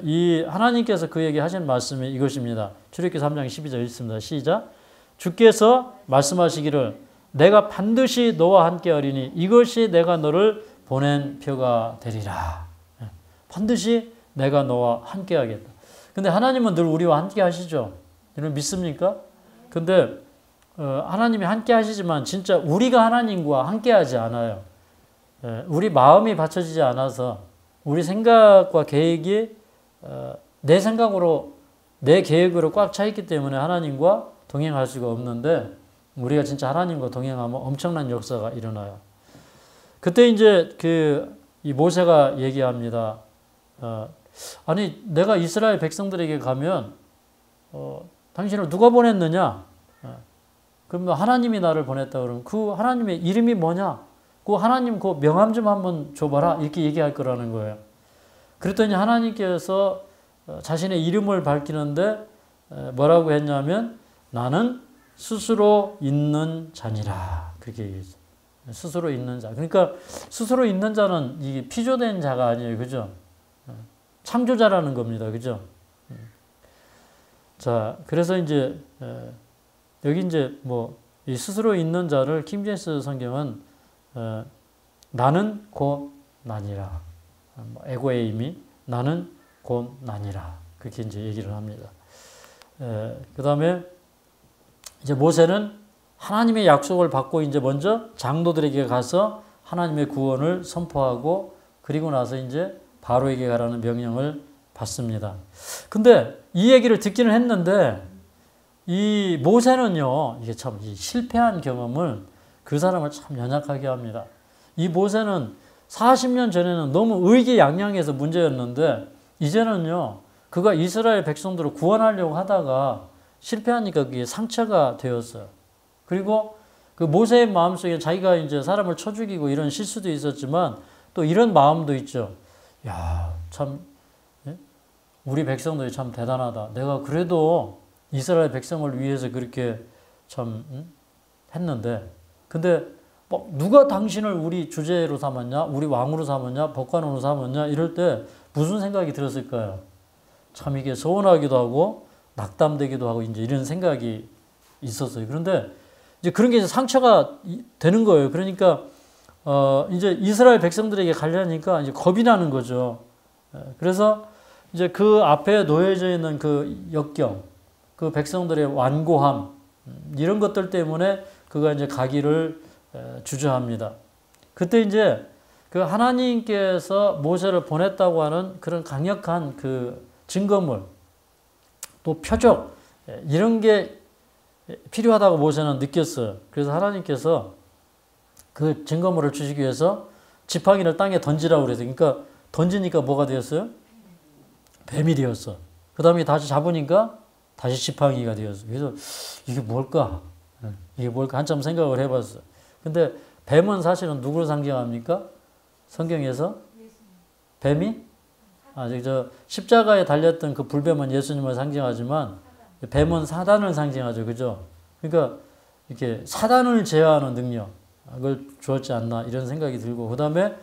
이 하나님께서 그에게 하신 말씀이 이것입니다. 출애굽기 3장 12절 읽습니다. 시작. 주께서 말씀하시기를 내가 반드시 너와 함께 하리니 이것이 내가 너를 보낸 표가 되리라. 반드시 내가 너와 함께 하겠다. 근데 하나님은 늘 우리와 함께 하시죠. 여러분 믿습니까? 근데 하나님이 함께 하시지만 진짜 우리가 하나님과 함께 하지 않아요. 우리 마음이 받쳐지지 않아서 우리 생각과 계획이 내 생각으로 내 계획으로 꽉 차 있기 때문에 하나님과 동행할 수가 없는데, 우리가 진짜 하나님과 동행하면 엄청난 역사가 일어나요. 그때 이제 이 모세가 얘기합니다. 아니 내가 이스라엘 백성들에게 가면 당신을 누가 보냈느냐? 그러면 하나님이 나를 보냈다 그러면 그 하나님의 이름이 뭐냐? 그 하나님 그 명함 좀 한번 줘봐라 이렇게 얘기할 거라는 거예요. 그랬더니 하나님께서 자신의 이름을 밝히는데 뭐라고 했냐면 나는 스스로 있는 자니라 그렇게 얘기했어요. 스스로 있는 자. 그러니까 스스로 있는 자는 이게 피조된 자가 아니에요, 그죠? 창조자라는 겁니다, 그죠? 자, 그래서 이제 여기 이제 뭐 이 스스로 있는 자를 킹제임스 성경은 나는 곧 나니라. 에고의 의미 나는 곧 나니라. 그렇게 이제 얘기를 합니다. 그다음에 이제 모세는 하나님의 약속을 받고 이제 먼저 장로들에게 가서 하나님의 구원을 선포하고 그리고 나서 이제 바로에게 가라는 명령을 받습니다. 근데 이 얘기를 듣기는 했는데 이 모세는요, 이게 참 실패한 경험을 그 사람을 참 연약하게 합니다. 이 모세는 40년 전에는 너무 의기양양해서 문제였는데 이제는요, 그가 이스라엘 백성들을 구원하려고 하다가 실패하니까 그게 상처가 되었어요. 그리고 그 모세의 마음속에 자기가 이제 사람을 쳐 죽이고 이런 실수도 있었지만 또 이런 마음도 있죠. 야, 참 우리 백성들이 참 대단하다. 내가 그래도 이스라엘 백성을 위해서 그렇게 참 했는데, 근데 뭐 누가 당신을 우리 주제로 삼았냐, 우리 왕으로 삼았냐, 법관으로 삼았냐 이럴 때 무슨 생각이 들었을까요? 참 이게 서운하기도 하고 낙담되기도 하고 이제 이런 생각이 있었어요. 그런데 이제 그런 게 이제 상처가 되는 거예요. 그러니까 이제 이스라엘 백성들에게 가려니까 이제 겁이 나는 거죠. 그래서 이제 그 앞에 놓여져 있는 그 역경, 그 백성들의 완고함 이런 것들 때문에 그가 이제 가기를 주저합니다. 그때 이제 그 하나님께서 모세를 보냈다고 하는 그런 강력한 그 증거물, 또 표적 이런 게 필요하다고 모세는 느꼈어요. 그래서 하나님께서 그 증거물을 주시기 위해서 지팡이를 땅에 던지라고 그래서, 그러니까 던지니까 뭐가 되었어요? 뱀이 되었어. 그 다음에 다시 잡으니까 다시 지팡이가 되었어. 그래서 이게 뭘까? 이게 뭘까? 한참 생각을 해봤어. 근데 뱀은 사실은 누구를 상징합니까? 성경에서? 뱀이? 저 십자가에 달렸던 그 불뱀은 예수님을 상징하지만 뱀은 사단을 상징하죠. 그죠? 그러니까 이렇게 사단을 제어하는 능력을 주었지 않나 이런 생각이 들고, 그 다음에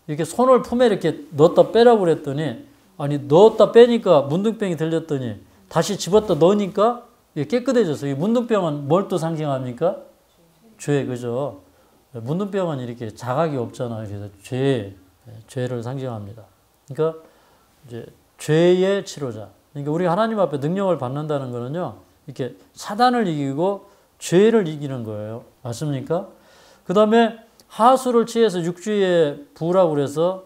이렇게 손을 품에 이렇게 넣었다 빼라고 그랬더니, 아니 넣었다 빼니까 문둥병이 들렸더니 다시 집었다 넣으니까 깨끗해졌어요. 이 문둥병은 뭘 또 상징합니까? 죄, 그죠? 문둥병은 이렇게 자각이 없잖아요. 그래서 죄를 상징합니다. 그러니까 이제 죄의 치료자. 그러니까 우리 하나님 앞에 능력을 받는다는 거는요, 이렇게 사단을 이기고 죄를 이기는 거예요. 맞습니까? 그 다음에 하수를 취해서 육주에 부으라고 그래서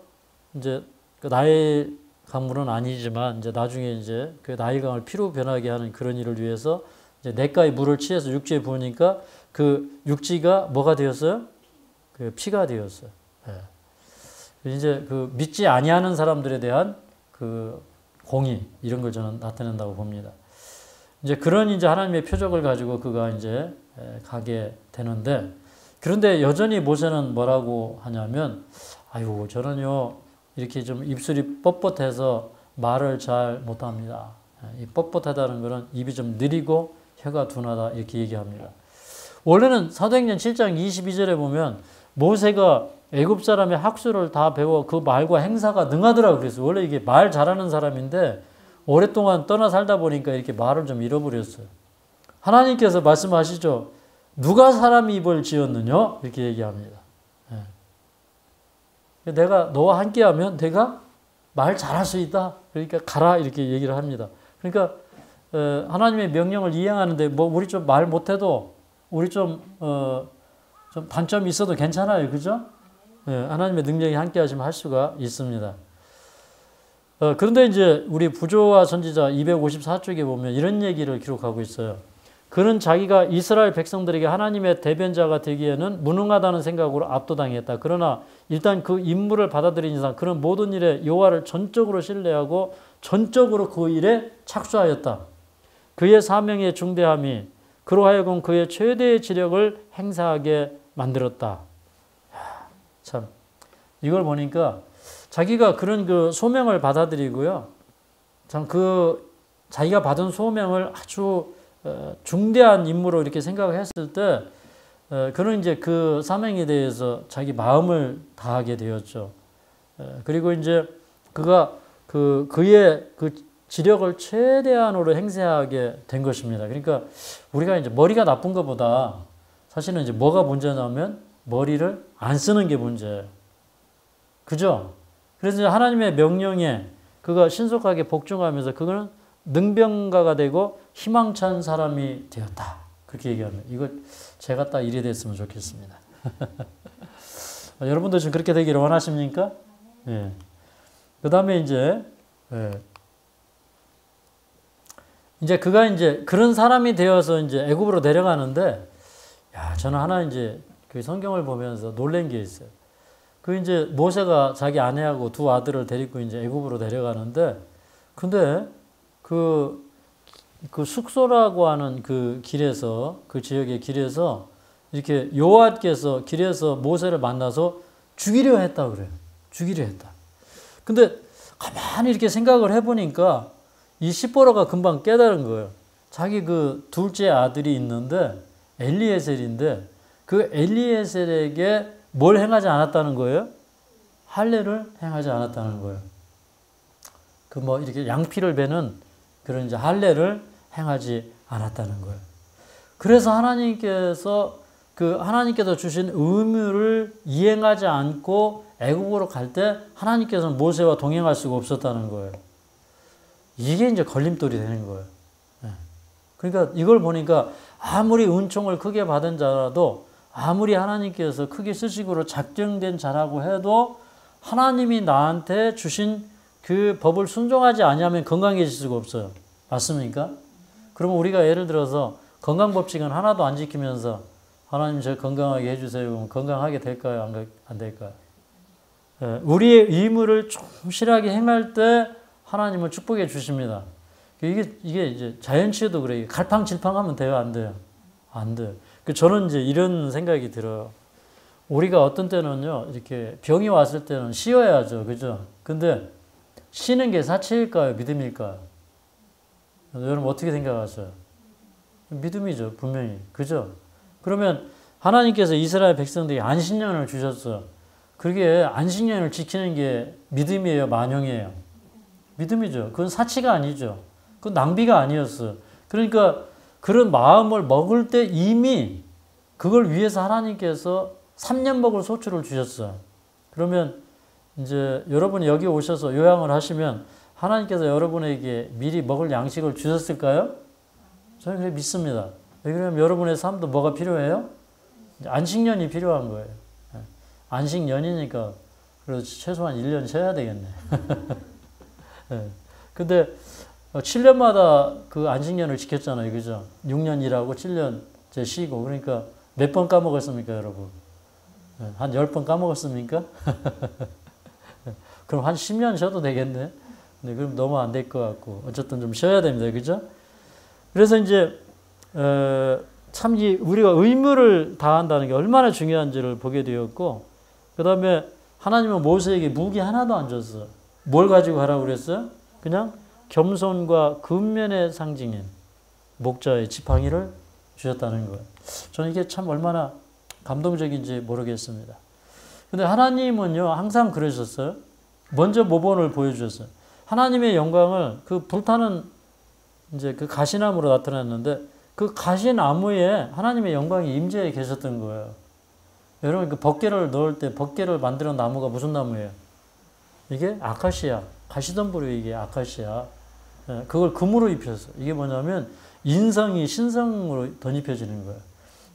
이제 그 나의 강물은 아니지만 이제 나중에 이제 그 나일강을 피로 변하게 하는 그런 일을 위해서 이제 냇가에 물을 취해서 육지에 부으니까 그 육지가 뭐가 되었어요? 그 피가 되었어요. 네. 이제 그 믿지 아니하는 사람들에 대한 그 공의 이런 걸 저는 나타낸다고 봅니다. 이제 그런 이제 하나님의 표적을 가지고 그가 이제 가게 되는데, 그런데 여전히 모세는 뭐라고 하냐면, 아이고 저는요 이렇게 좀 입술이 뻣뻣해서 말을 잘 못합니다. 이 뻣뻣하다는 것은 입이 좀 느리고 혀가 둔하다 이렇게 얘기합니다. 원래는 사도행전 7장 22절에 보면 모세가 애굽 사람의 학수를 다 배워 그 말과 행사가 능하더라고 그랬어요. 원래 이게 말 잘하는 사람인데 오랫동안 떠나 살다 보니까 이렇게 말을 좀 잃어버렸어요. 하나님께서 말씀하시죠. 누가 사람 입을 지었느냐? 이렇게 얘기합니다. 내가 너와 함께하면 내가 말 잘할 수 있다. 그러니까 가라 이렇게 얘기를 합니다. 그러니까 하나님의 명령을 이행하는데 뭐 우리 좀 말 못해도 우리 좀 단점이 있어도 괜찮아요. 그죠? 하나님의 능력이 함께하시면 할 수가 있습니다. 그런데 이제 우리 부조와 선지자 254쪽에 보면 이런 얘기를 기록하고 있어요. 그는 자기가 이스라엘 백성들에게 하나님의 대변자가 되기에는 무능하다는 생각으로 압도당했다. 그러나 일단 그 임무를 받아들인 이상 그는 모든 일에 여호와를 전적으로 신뢰하고 전적으로 그 일에 착수하였다. 그의 사명의 중대함이 그로 하여금 그의 최대의 지력을 행사하게 만들었다. 참 이걸 보니까 자기가 그런 그 소명을 받아들이고요. 참 그 자기가 받은 소명을 아주 중대한 임무로 이렇게 생각을 했을 때 그는 이제 그 사명에 대해서 자기 마음을 다하게 되었죠. 그리고 이제 그가 그의 그 지력을 최대한으로 행사하게 된 것입니다. 그러니까 우리가 이제 머리가 나쁜 것보다 사실은 이제 뭐가 문제냐면 머리를 안 쓰는 게 문제예요. 그죠? 그래서 하나님의 명령에 그가 신속하게 복종하면서 그거는 능병가가 되고 희망찬 사람이 되었다. 그렇게 얘기합니다. 이거 제가 딱 이래 됐으면 좋겠습니다. 여러분도 지금 그렇게 되기를 원하십니까? 예. 그 다음에 이제 그가 이제 그런 사람이 되어서 이제 애굽으로 내려가는데, 야, 저는 하나 이제 그 성경을 보면서 놀란 게 있어요. 그 이제 모세가 자기 아내하고 두 아들을 데리고 이제 애굽으로 내려가는데, 근데 그 숙소라고 하는 그 길에서, 그 지역의 길에서 이렇게 여호와께서 길에서 모세를 만나서 죽이려 했다 그래요. 죽이려 했다. 근데 가만히 이렇게 생각을 해보니까 이 시보라가 금방 깨달은 거예요. 자기 그 둘째 아들이 있는데 엘리에셀인데 그 엘리에셀에게 뭘 행하지 않았다는 거예요? 할례를 행하지 않았다는 거예요. 그 뭐 이렇게 양피를 베는 그런 이제 할례를 행하지 않았다는 거예요. 그래서 하나님께서 주신 의무를 이행하지 않고 애국으로 갈 때 하나님께서는 모세와 동행할 수가 없었다는 거예요. 이게 이제 걸림돌이 되는 거예요. 그러니까 이걸 보니까 아무리 은총을 크게 받은 자라도 아무리 하나님께서 크게 쓰시기로 작정된 자라고 해도 하나님이 나한테 주신 그 법을 순종하지 아니하면 건강해질 수가 없어요. 맞습니까? 그러면 우리가 예를 들어서 건강법칙은 하나도 안 지키면서 하나님 저 건강하게 해주세요. 그럼 건강하게 될까요? 안 될까요? 우리의 의무를 충실하게 행할 때 하나님은 축복해 주십니다. 이게 이제 자연치유도 그래요. 갈팡질팡하면 돼요? 안 돼요? 안 돼요. 저는 이제 이런 생각이 들어요. 우리가 어떤 때는요, 이렇게 병이 왔을 때는 쉬어야죠. 그죠? 근데 쉬는 게 사치일까요? 믿음일까요? 여러분 어떻게 생각하세요? 믿음이죠. 분명히. 그죠? 그러면 하나님께서 이스라엘 백성들에게 안식년을 주셨어요. 그게 안식년을 지키는 게 믿음이에요? 만용이에요? 믿음이죠. 그건 사치가 아니죠. 그건 낭비가 아니었어요. 그러니까 그런 마음을 먹을 때 이미 그걸 위해서 하나님께서 3년 먹을 소출을 주셨어요. 그러면 이제 여러분이 여기 오셔서 요양을 하시면 하나님께서 여러분에게 미리 먹을 양식을 주셨을까요? 저는 그렇게 믿습니다. 왜 그러냐면 여러분의 삶도 뭐가 필요해요? 안식년이 필요한 거예요. 안식년이니까 그래도 최소한 1년 쉬어야 되겠네. 근데 7년마다 그 안식년을 지켰잖아요. 그죠? 6년 일하고 7년 쉬고. 그러니까 몇 번 까먹었습니까, 여러분? 한 10번 까먹었습니까? 그럼 한 10년 쉬어도 되겠네? 네, 그럼 너무 안 될 것 같고. 어쨌든 좀 쉬어야 됩니다. 그죠? 그래서 이제, 참 우리가 의무를 다한다는 게 얼마나 중요한지를 보게 되었고, 그 다음에 하나님은 모세에게 무기 하나도 안 줬어. 뭘 가지고 가라고 그랬어요? 그냥 겸손과 근면의 상징인 목자의 지팡이를 주셨다는 거예요. 저는 이게 참 얼마나 감동적인지 모르겠습니다. 근데 하나님은요, 항상 그러셨어요. 먼저 모본을 보여주셨어요. 하나님의 영광을 그 불타는 이제 그 가시나무로 나타났는데 그 가시나무에 하나님의 영광이 임재해 계셨던 거예요. 여러분 그 법궤를 넣을 때 법궤를 만드는 나무가 무슨 나무예요? 이게 아카시아, 가시덤불이 이게 아카시아. 그걸 금으로 입혔어요. 이게 뭐냐면 인성이 신성으로 덧입혀지는 거예요.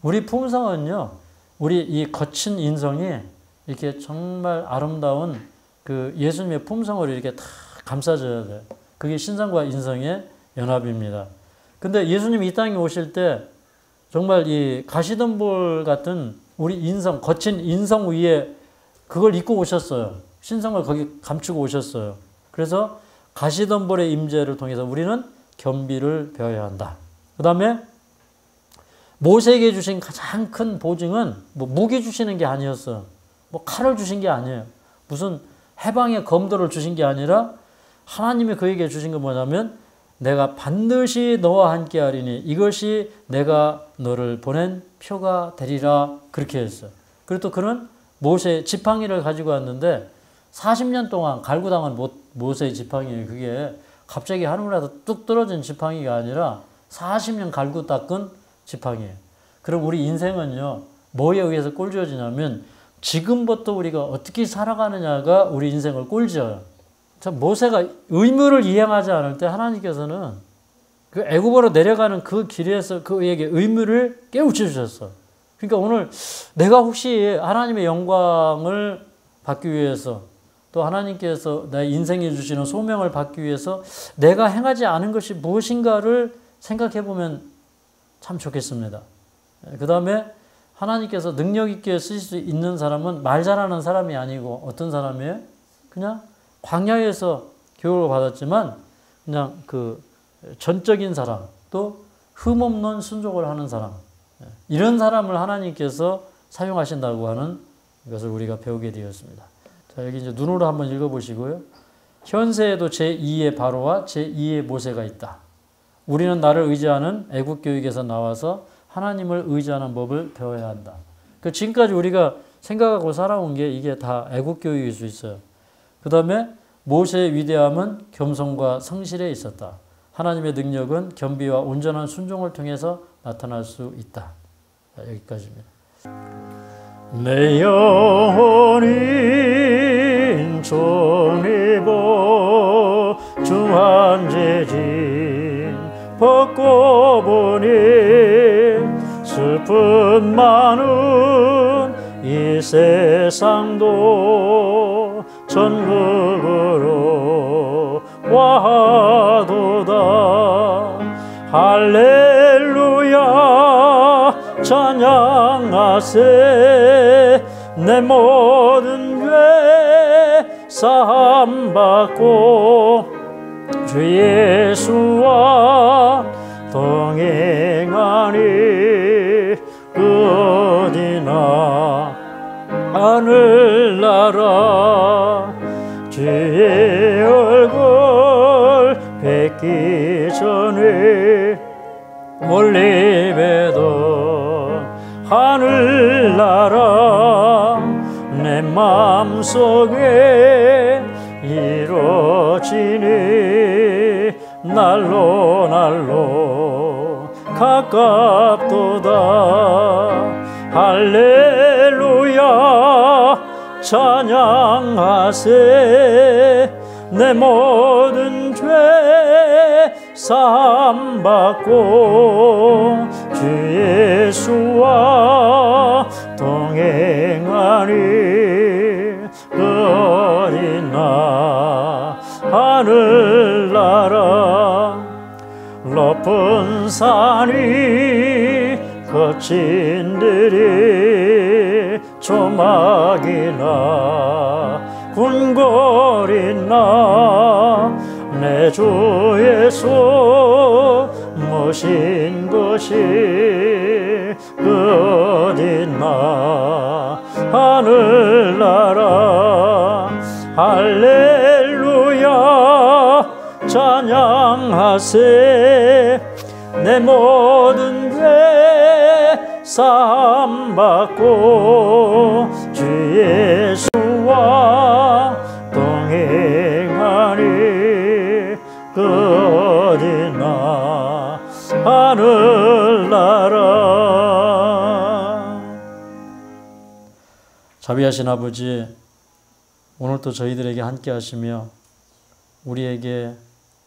우리 품성은요, 우리 이 거친 인성이 이렇게 정말 아름다운 그 예수님의 품성으로 이렇게 다 감싸져야 돼요. 그게 신성과 인성의 연합입니다. 근데 예수님이 이 땅에 오실 때 정말 이 가시덤불 같은 우리 인성, 거친 인성 위에 그걸 입고 오셨어요. 신성을 거기 감추고 오셨어요. 그래서 가시덤불의 임재를 통해서 우리는 겸비를 배워야 한다. 그 다음에 모세에게 주신 가장 큰 보증은 뭐 무기 주시는 게 아니었어요. 뭐 칼을 주신 게 아니에요. 무슨 해방의 검도를 주신 게 아니라 하나님이 그에게 주신 건 뭐냐면 내가 반드시 너와 함께 하리니 이것이 내가 너를 보낸 표가 되리라 그렇게 했어요. 그리고 또 그는 모세 지팡이를 가지고 왔는데 40년 동안 갈구당한 모세의 지팡이에요. 그게 갑자기 하늘에서 뚝 떨어진 지팡이가 아니라 40년 갈구 닦은 지팡이에요. 그럼 우리 인생은요, 뭐에 의해서 꼴지어지냐면 지금부터 우리가 어떻게 살아가느냐가 우리 인생을 꼴지어요. 참 모세가 의무를 이행하지 않을 때 하나님께서는 그 애굽으로 내려가는 그 길에서 그에게 의무를 깨우쳐 주셨어. 그러니까 오늘 내가 혹시 하나님의 영광을 받기 위해서 또 하나님께서 내 인생에 주시는 소명을 받기 위해서 내가 행하지 않은 것이 무엇인가를 생각해 보면 참 좋겠습니다. 그 다음에 하나님께서 능력 있게 쓰실 수 있는 사람은 말 잘하는 사람이 아니고 어떤 사람이에요? 그냥 광야에서 교육을 받았지만 그냥 그 전적인 사람, 또 흠없는 순종을 하는 사람, 이런 사람을 하나님께서 사용하신다고 하는 것을 우리가 배우게 되었습니다. 자, 여기 이제 눈으로 한번 읽어보시고요. 현세에도 제2의 바로와 제2의 모세가 있다. 우리는 나를 의지하는 애국 교육에서 나와서 하나님을 의지하는 법을 배워야 한다. 그 지금까지 우리가 생각하고 살아온 게 이게 다 애국 교육일 수 있어요. 그 다음에 모세의 위대함은 겸손과 성실에 있었다. 하나님의 능력은 겸비와 온전한 순종을 통해서 나타날 수 있다. 자, 여기까지입니다. 내 영혼이 인종이보 중한제진 벗고 보니 슬픈 많은 이 세상도 천국으로 와도다. 할렐루야 찬양하세. 내 모든 죄 사함받고 주 예수와 동행하니 어디나 하늘나라 주의 얼굴 뵙기 전에 멀리 뵈던 하늘나라 내 마음속에 이루어지니 날로 날로 가깝도다. 할렐루야 찬양하세. 내 모든 죄 사함받고 주 예수와 동행하니 어디나 하늘나라 높은 산이 거친 들이 조막이나 궁궐이나 내 주 예수 모신 것이 어디나 하늘나라 사랑하세. 내 모든 죄 사함받고 주 예수와 동행하리. 어디나 하늘나라. 자비하신 아버지, 오늘도 저희들에게 함께 하시며 우리에게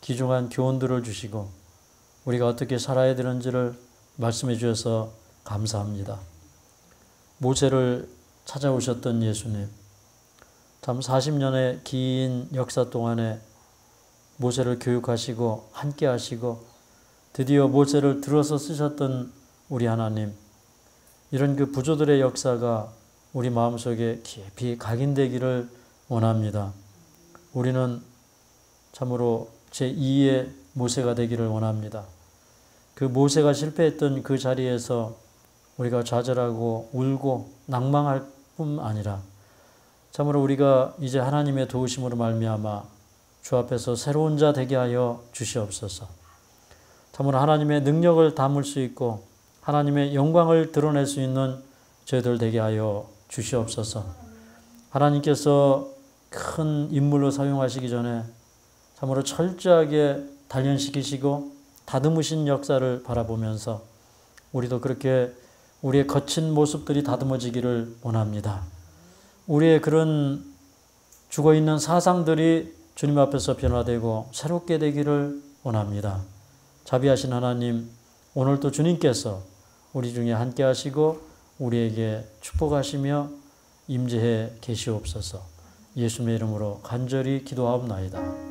귀중한 교훈들을 주시고 우리가 어떻게 살아야 되는지를 말씀해 주셔서 감사합니다. 모세를 찾아오셨던 예수님, 참 40년의 긴 역사 동안에 모세를 교육하시고 함께 하시고 드디어 모세를 들어서 쓰셨던 우리 하나님, 이런 그 부조들의 역사가 우리 마음속에 깊이 각인되기를 원합니다. 우리는 참으로 제2의 모세가 되기를 원합니다. 그 모세가 실패했던 그 자리에서 우리가 좌절하고 울고 낭망할 뿐 아니라 참으로 우리가 이제 하나님의 도우심으로 말미암아 주 앞에서 새로운 자 되게 하여 주시옵소서. 참으로 하나님의 능력을 담을 수 있고 하나님의 영광을 드러낼 수 있는 저희들 되게 하여 주시옵소서. 하나님께서 큰 인물로 사용하시기 전에 참으로 철저하게 단련시키시고 다듬으신 역사를 바라보면서 우리도 그렇게 우리의 거친 모습들이 다듬어지기를 원합니다. 우리의 그런 죽어있는 사상들이 주님 앞에서 변화되고 새롭게 되기를 원합니다. 자비하신 하나님, 오늘도 주님께서 우리 중에 함께 하시고 우리에게 축복하시며 임재해 계시옵소서. 예수님의 이름으로 간절히 기도하옵나이다.